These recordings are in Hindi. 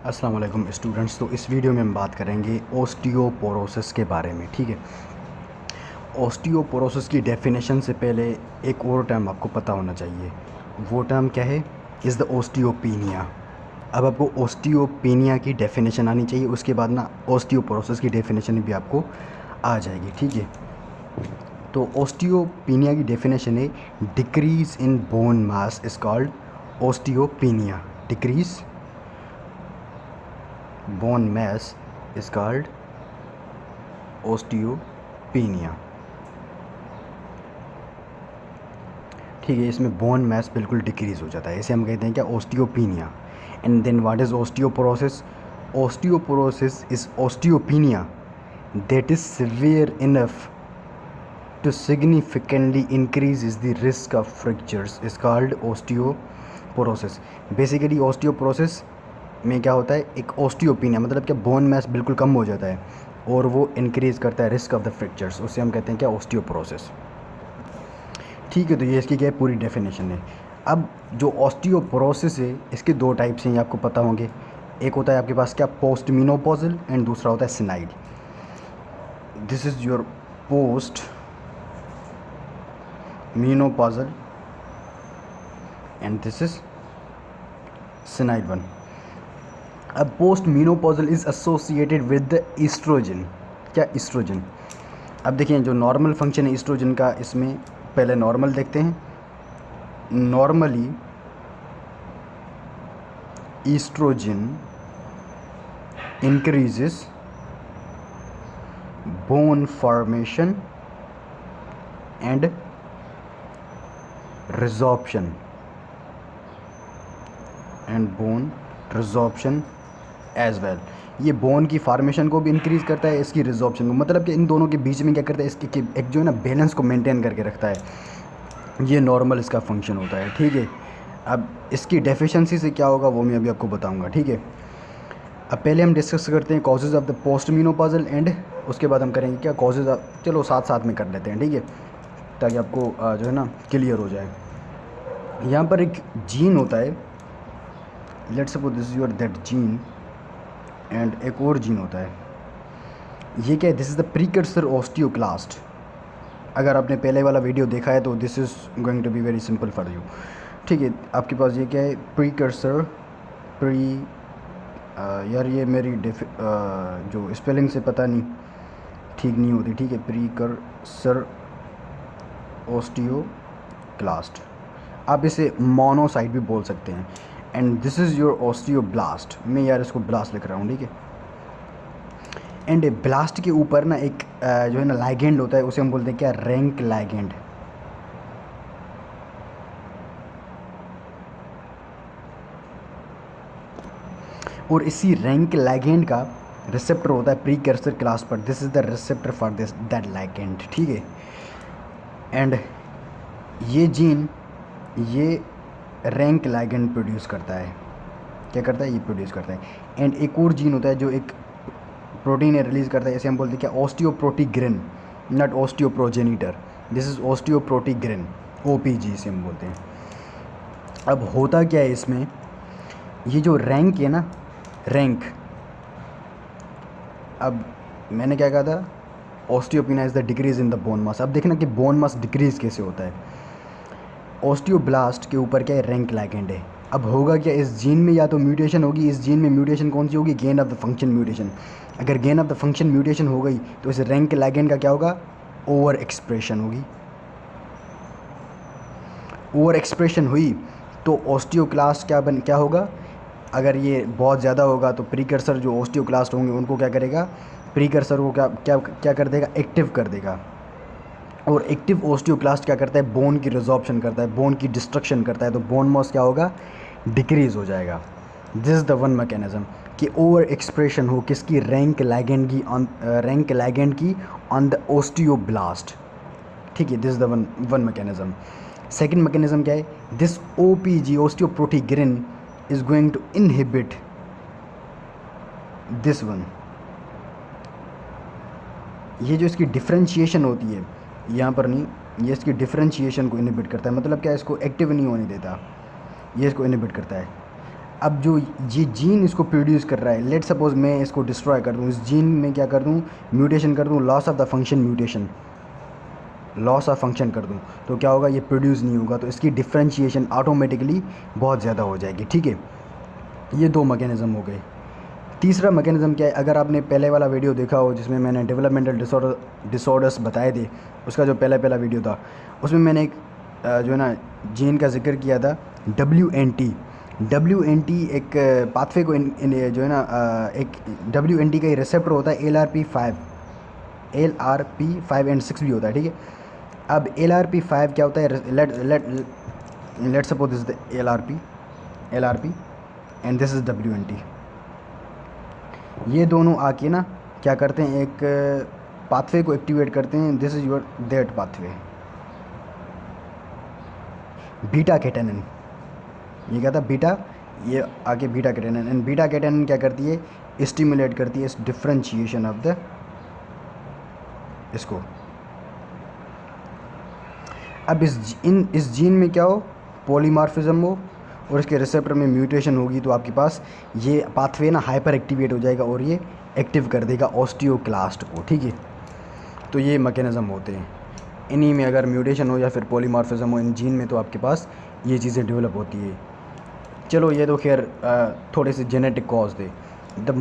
अस्सलाम वालेकुम स्टूडेंट्स। तो इस वीडियो में हम बात करेंगे ओस्टियोपोरोसिस के बारे में। ठीक है, ओस्टियोपोरोसिस की डेफिनेशन से पहले एक और टर्म आपको पता होना चाहिए। वो टर्म क्या है? Is the osteopenia. अब आपको ओस्टियोपीनिया की डेफिनेशन आनी चाहिए, उसके बाद ना ओस्टियोपोरोसिस की डेफिनेशन भी आपको आ जाएगी। ठीक है, तो ओस्टियोपीनिया की डेफिनेशन है decrease in bone mass is called osteopenia. Decrease bone mass is called osteopenia। ठीक है, इसमें बोन मैस बिल्कुल डिक्रीज़ हो जाता है, इसे हम कहते हैं क्या? Osteopenia. And then what is osteoporosis? Osteoporosis is osteopenia that is severe enough to significantly increases the risk of fractures is called osteoporosis। Basically osteoporosis में क्या होता है? एक ओस्टियोपीनिया मतलब क्या, बोन मैस बिल्कुल कम हो जाता है और वो इंक्रीज़ करता है रिस्क ऑफ द फ्रैक्चर्स, उसे हम कहते हैं क्या? ओस्टियोपोरोसिस। ठीक है, तो ये इसकी क्या है? पूरी डेफिनेशन है। अब जो ओस्टियोपोरोसिस है इसके दो टाइप्स हैं, ये आपको पता होंगे। एक होता है आपके पास क्या? पोस्ट मीनोपॉजल, एंड दूसरा होता है senile. This is your post menopausal and this is senile one. अब post menopausal is associated with the oestrogen. क्या? ईस्ट्रोजन। अब देखिए, जो नॉर्मल फंक्शन है ईस्ट्रोजन का, इसमें पहले नॉर्मल देखते हैं। Normally estrogen increases bone formation and resorption as well. ये बोन की फार्मेशन को भी इंक्रीज़ करता है, इसकी रिजॉर्प्शन को, मतलब कि इन दोनों के बीच में क्या करता है? इसकी एक जो है ना बैलेंस को मेंटेन करके रखता है। ये नॉर्मल इसका फंक्शन होता है। ठीक है, अब इसकी डेफिशिएंसी से क्या होगा वो मैं अभी आपको बताऊंगा। ठीक है, अब पहले हम डिस्कस करते हैं causes of the post menopausal, and उसके बाद हम करेंगे क्या? कॉजेज़ ऑफ, चलो साथ साथ में कर लेते हैं। ठीक है, ताकि आपको जो है ना क्लियर हो जाए। यहाँ पर एक जीन होता है, let's suppose this is your that gene, and एक और जीन होता है। ये क्या है? This is the precursor osteoclast. अगर आपने पहले वाला वीडियो देखा है तो this is going to be very simple for you. ठीक है, आपके पास ये क्या है? प्रीकर्सर। यार ये मेरी जो स्पेलिंग से पता नहीं ठीक नहीं होती। ठीक है, प्रीकर्सर ऑस्टियोक्लास्ट, आप इसे मोनोसाइट भी बोल सकते हैं। And this is your osteoblast. मैं यार इसको ब्लास्ट लिख रहा हूँ। ठीक है, एंड ब्लास्ट के ऊपर ना एक जो है ना लाइगेंड होता है, उसे हम बोलते हैं क्या? Rank ligand. और इसी रैंक लाइगेंड का रिसेप्टर होता है प्रीकर्सर क्लास पर। This is the receptor for this that ligand. ठीक है, एंड ये जीन ये रैंक लाइगेंड प्रोड्यूस करता है। क्या करता है? ये प्रोड्यूस करता है। एंड एक और जीन होता है जो एक प्रोटीन रिलीज़ करता है, इसे हम बोलते हैं क्या? ऑस्टियोप्रोटीग्रिन, नॉट ऑस्टियोप्रोजेनिटर। दिस इज़ ऑस्टियोप्रोटीग्रिन, ओपीजी इसे हम बोलते हैं। अब होता क्या है इसमें? ये जो रैंक है ना, रैंक, अब मैंने क्या कहा था? Osteopenia is the decrease in the bone mass. अब देखना कि बोन मास डिक्रीज कैसे होता है। ऑस्टियोब्लास्ट के ऊपर क्या है? रैंक लाइगेंड है। अब होगा क्या? इस जीन में या तो म्यूटेशन होगी। इस जीन में म्यूटेशन कौन सी होगी? Gain of the function mutation. अगर gain of the function mutation हो गई तो इस रैंक लाइगेंड का क्या होगा? ओवर एक्सप्रेशन होगी। ओवर एक्सप्रेशन हुई तो ऑस्टियोक्लास्ट क्या होगा? अगर ये बहुत ज़्यादा होगा तो प्रीकर्सर जो ऑस्टियोक्लास्ट होंगे उनको क्या करेगा? प्रीकर्सर को क्या कर देगा? एक्टिव कर देगा। और एक्टिव ओस्टियोक्लास्ट क्या करता है? बोन की रिजॉर्प्शन करता है, बोन की डिस्ट्रक्शन करता है, तो बोन मॉस क्या होगा? डिक्रीज़ हो जाएगा। This is the one mechanism कि ओवर एक्सप्रेशन हो किसकी? रैंक लाइगेंड की ऑन द ओस्टियोब्लास्ट। ठीक है, this is the one mechanism. Second mechanism क्या है? This OPG, osteoprotegerin, is going to inhibit this one. ये जो इसकी डिफ्रेंशिएशन होती है, यहाँ पर नहीं, ये इसकी डिफ्रेंशिएशन को इनहिबिट करता है। मतलब क्या? इसको एक्टिव नहीं होने देता, ये इसको इनहिबिट करता है। अब जो ये जीन इसको प्रोड्यूस कर रहा है, लेट सपोज मैं इसको डिस्ट्रॉय कर दूँ, इस जीन में क्या कर दूँ, म्यूटेशन कर दूँ, loss of the function mutation, loss of function कर दूँ, तो क्या होगा, ये प्रोड्यूस नहीं होगा, तो इसकी डिफ्रेंशिएशन ऑटोमेटिकली बहुत ज़्यादा हो जाएगी। ठीक है, ये दो मैकेनिज़्म हो गए। तीसरा मैकेनिज़्म क्या है, अगर आपने पहले वाला वीडियो देखा हो जिसमें मैंने डेवलपमेंटल डिसऑर्डर्स बताए थे, उसका जो पहला वीडियो था, उसमें मैंने एक जो है ना जीन का जिक्र किया था, WNT एक पाथवे को जो है ना एक WNT का ही रिसेप्टर होता है, LRP5 एंड 6 भी होता है। ठीक है, अब LRP5 क्या होता है, let suppose this the LRP and this is WNT। ये दोनों आके ना क्या करते हैं, एक पाथवे को एक्टिवेट करते हैं, this is your that pathway, beta catenin. ये क्या था, बीटा, ये आके beta catenin, and beta catenin क्या करती है, स्टिमुलेट करती है इस डिफ्रेंशिएशन ऑफ द इसको। अब इस जीन में क्या हो, पॉलीमॉर्फिज्म हो और इसके रिसेप्टर में म्यूटेशन होगी, तो आपके पास ये पाथवे ना हाइपर एक्टिवेट हो जाएगा और ये एक्टिव कर देगा ऑस्टियोक्लास्ट को। ठीक है, तो ये मैकेनिज़्म होते हैं, इन्हीं में अगर म्यूटेशन हो या फिर पॉलीमॉर्फिज्म हो इन जीन में, तो आपके पास ये चीज़ें डेवलप होती है। चलो ये तो खैर थोड़े से जेनेटिक कॉज थे। The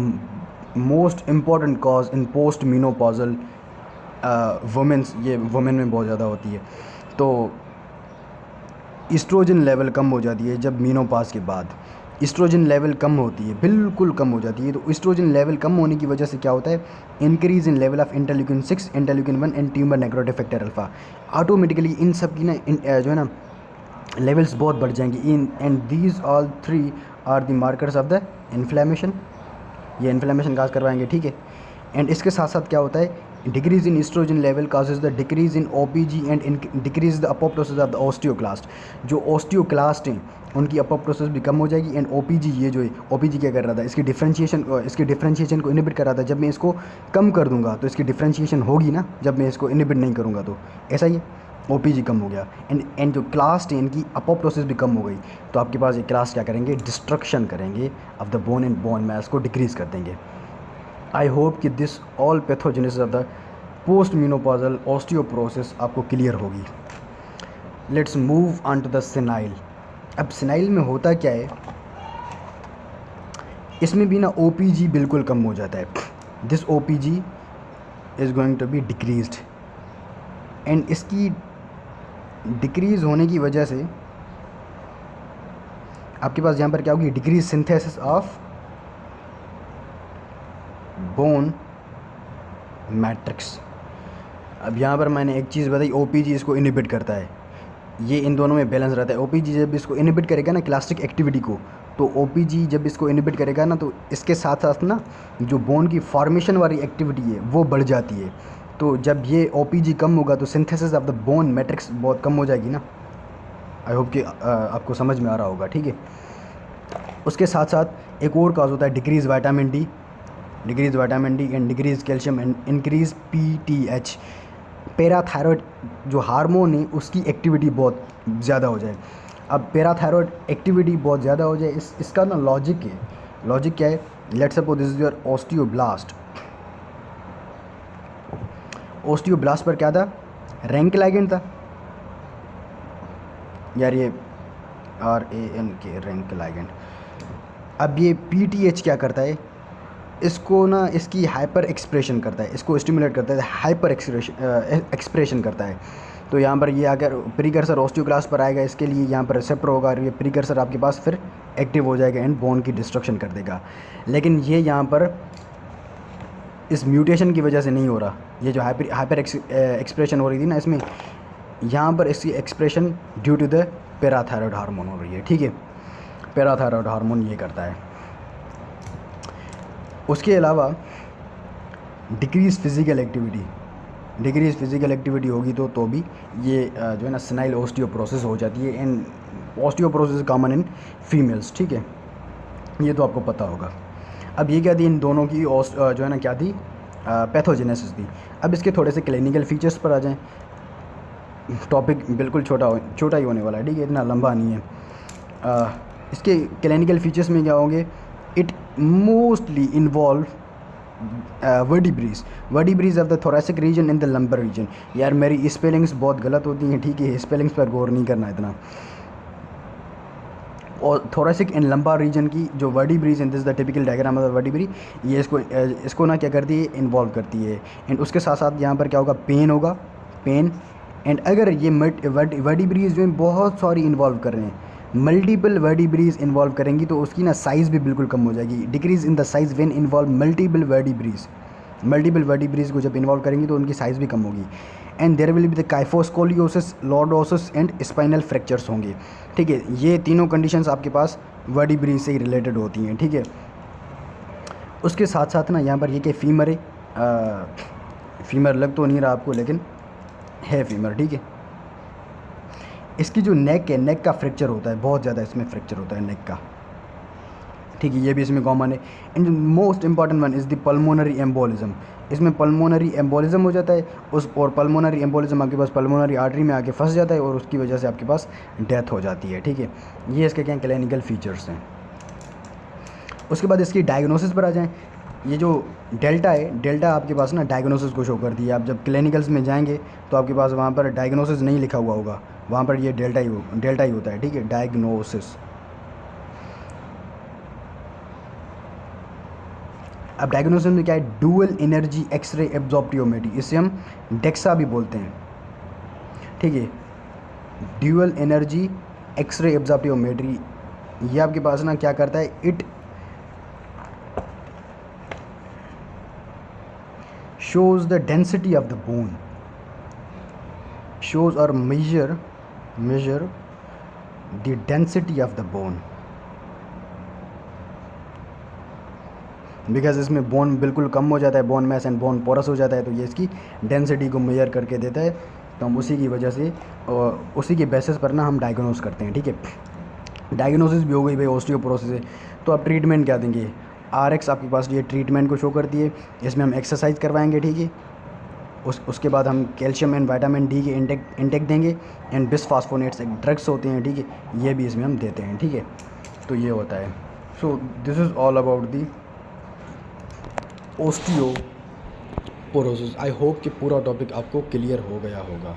most important cause in post menopausal women's, ये वुमेन में बहुत ज़्यादा होती है, तो ईस्ट्रोजन लेवल कम हो जाती है जब मीनोपाज के बाद, ईस्ट्रोजन लेवल कम होती है, बिल्कुल कम हो जाती है। तो ईस्ट्रोजन लेवल कम होने की वजह से क्या होता है, increase in level of interleukin 6, interleukin 1 and tumour necrotic factor alpha. Automatically इन सब की ना जो है ना लेवल्स बहुत बढ़ जाएंगी, इन and these all 3 are the markers of the inflammation, ये इन्फ्लेमेशन काज करवाएंगे। ठीक है, एंड इसके साथ साथ क्या होता है, decrease in estrogen level causes the decrease in OPG and decrease the apoptosis of the osteoclast. जो ऑस्टियोक्लास्ट हैं उनकी अपोप्टोसिस भी कम हो जाएगी, एंड OPG, ये जो है OPG क्या कर रहा था, इसकी डिफ्रेंशिएशन को इनिबिट कर रहा था, जब मैं इसको कम कर दूंगा तो इसकी डिफ्रेंशिएशन होगी ना, जब मैं इसको इनिबिट नहीं करूँगा तो ऐसा ही है, OPG कम हो गया, एंड जो क्लास्ट है इनकी अपोप्टोसिस भी कम हो गई, तो आपके पास ये क्लास क्या करेंगे, डिस्ट्रक्शन करेंगे of the bone and bone mass को डिक्रीज़ कर देंगे। आई होप कि this all pathogenesis of the post menopausal osteoporosis आपको क्लियर होगी। Let's move on to the senile. अब सेनाइल में होता क्या है, इसमें भी ना OPG बिल्कुल कम हो जाता है, this OPG is going to be decreased, and इसकी डिक्रीज़ होने की वजह से आपके पास यहाँ पर क्या होगी, decrease synthesis of bone matrix. अब यहाँ पर मैंने एक चीज़ बताई, OPG इसको इनिबिट करता है, ये इन दोनों में बैलेंस रहता है। OPG जब इसको इनिबिट करेगा ना क्लास्टिक एक्टिविटी को, तो OPG जब इसको इनिबिट करेगा ना, तो इसके साथ साथ ना जो बोन की फॉर्मेशन वाली एक्टिविटी है वो बढ़ जाती है। तो जब ये OPG कम होगा तो synthesis of the bone matrix बहुत कम हो जाएगी ना। आई होप कि आपको समझ में आ रहा होगा। ठीक है, उसके साथ साथ एक और काज होता है, decrease vitamin D and decrease calcium and increase PTH, parathyroid जो हार्मोन है उसकी एक्टिविटी बहुत ज़्यादा हो जाए। अब पैराथायरॉयड एक्टिविटी बहुत ज़्यादा हो जाए, इसका ना लॉजिक क्या है, let's suppose this is your osteoblast पर क्या था, रैंक लाइगेंड था यार, ये RANK रैंक लाइगेंड। अब ये PTH क्या करता है, इसको ना इसकी हाइपर एक्सप्रेशन करता है, इसको स्टिमुलेट करता है, हाइपर एक्सप्रेशन करता है। तो यहाँ पर ये अगर प्रीकर्सर ऑस्टियोक्लास्ट पर आएगा, इसके लिए यहाँ पर रिसेप्टर होगा और ये प्रीकर्सर आपके पास फिर एक्टिव हो जाएगा एंड बोन की डिस्ट्रक्शन कर देगा। लेकिन ये यहाँ पर इस म्यूटेशन की वजह से नहीं हो रहा, ये जो हाइपर एक्सप्रेशन हो रही थी ना इसमें, यहाँ पर इसकी expression due to the parathyroid hormone हो रही है। ठीक है, पैराथायरॉयड हार्मोन ये करता है। उसके अलावा डिक्रीज़ फिज़िकल एक्टिविटी होगी तो भी ये जो है ना सेनाइल ऑस्टियोपोरोसिस हो जाती है, and osteoporosis common in females. ठीक है, ये तो आपको पता होगा। अब ये क्या थी, इन दोनों की जो है ना क्या थी, पैथोजेनेसिस थी। अब इसके थोड़े से क्लिनिकल फीचर्स पर आ जाएं। टॉपिक बिल्कुल छोटा ही होने वाला है, ठीक है, इतना लंबा नहीं है। इसके क्लिनिकल फीचर्स में क्या होंगे, it mostly involve vertebrae of the thoracic region in the lumbar region. यार मेरी स्पेलिंग्स बहुत गलत होती हैं, ठीक है, स्पेलिंग्स पर गौर नहीं करना इतना। और थोरेसिक एंड लंबार रीजन की जो vertebrae in this the typical diagram of the vertebrae, ये इसको ना क्या करती है, इन्वॉल्व करती है। एंड उसके साथ साथ यहाँ पर क्या होगा, पेन होगा, पेन। एंड अगर ये वर्टिब्रीज जो है बहुत सारी इन्वॉल्व कर रहे हैं, मल्टीपल वर्टिब्रीज इन्वॉल्व करेंगी तो उसकी ना साइज़ भी बिल्कुल कम हो जाएगी। Decrease in the size when involve multiple vertebrae को जब इन्वॉल्व करेंगी तो उनकी साइज़ भी कम होगी। And there will be the kyphoscoliosis, lordosis and spinal fractures होंगे, ठीक है। ये तीनों कंडीशंस आपके पास वर्टिब्रीज से ही रिलेटेड होती हैं, ठीक है। उसके साथ साथ ना यहाँ पर ये कि फीमर है, फीमर लग तो नहीं रहा आपको लेकिन है फीमर, ठीक है। इसकी जो नेक है, नेक का फ्रैक्चर होता है, बहुत ज़्यादा इसमें फ्रैक्चर होता है नेक का, ठीक है, ये भी इसमें कॉमन है। And most important one is the pulmonary embolism. इसमें पल्मोनरी एम्बोलिज्म हो जाता है और पल्मोनरी एम्बोलिज्म आपके पास पल्मोनरी आर्टरी में आके फंस जाता है और उसकी वजह से आपके पास डेथ हो जाती है, ठीक है। ये इसके क्या क्लिनिकल फीचर्स हैं। उसके बाद इसकी डायग्नोसिस पर आ जाएँ। ये जो डेल्टा है, डेल्टा आपके पास ना डायग्नोसिस को शो करती है। आप जब क्लिनिकल्स में जाएंगे तो आपके पास वहाँ पर डायग्नोसिस नहीं लिखा हुआ होगा, वहाँ पर ये डेल्टा ही होता है, ठीक है, डायग्नोसिस। अब डायग्नोसिस में क्या है, डुअल एनर्जी एक्सरे एब्जॉर्प्टियोमेट्री, इसे हम डेक्सा भी बोलते हैं, ठीक है, ड्यूअल एनर्जी एक्सरे एब्जॉर्प्टियोमेट्री। ये आपके पास ना क्या करता है, it shows the density of the bone, shows or measure the density of the bone, because इसमें बोन बिल्कुल कम हो जाता है, bone mass and bone porous हो जाता है, तो ये इसकी डेंसिटी को मेजर करके देता है। तो हम उसी की वजह से उसी के बेसिस पर ना हम डायग्नोस करते हैं, ठीक है। डायग्नोसिस भी हो गई भाई ऑस्टियोपोरोसिस है, तो आप ट्रीटमेंट क्या देंगे, RX आपके पास ये ट्रीटमेंट को शो करती है। इसमें हम एक्सरसाइज करवाएंगे, ठीक है। उसके बाद हम कैल्शियम एंड विटामिन डी के इंटेक देंगे। एंड बिसफॉस्फोनेट्स एक ड्रग्स होते हैं, ठीक है, ये भी इसमें हम देते हैं, ठीक है। तो ये होता है। So this is all about the osteoporosis. I hope कि पूरा टॉपिक आपको क्लियर हो गया होगा।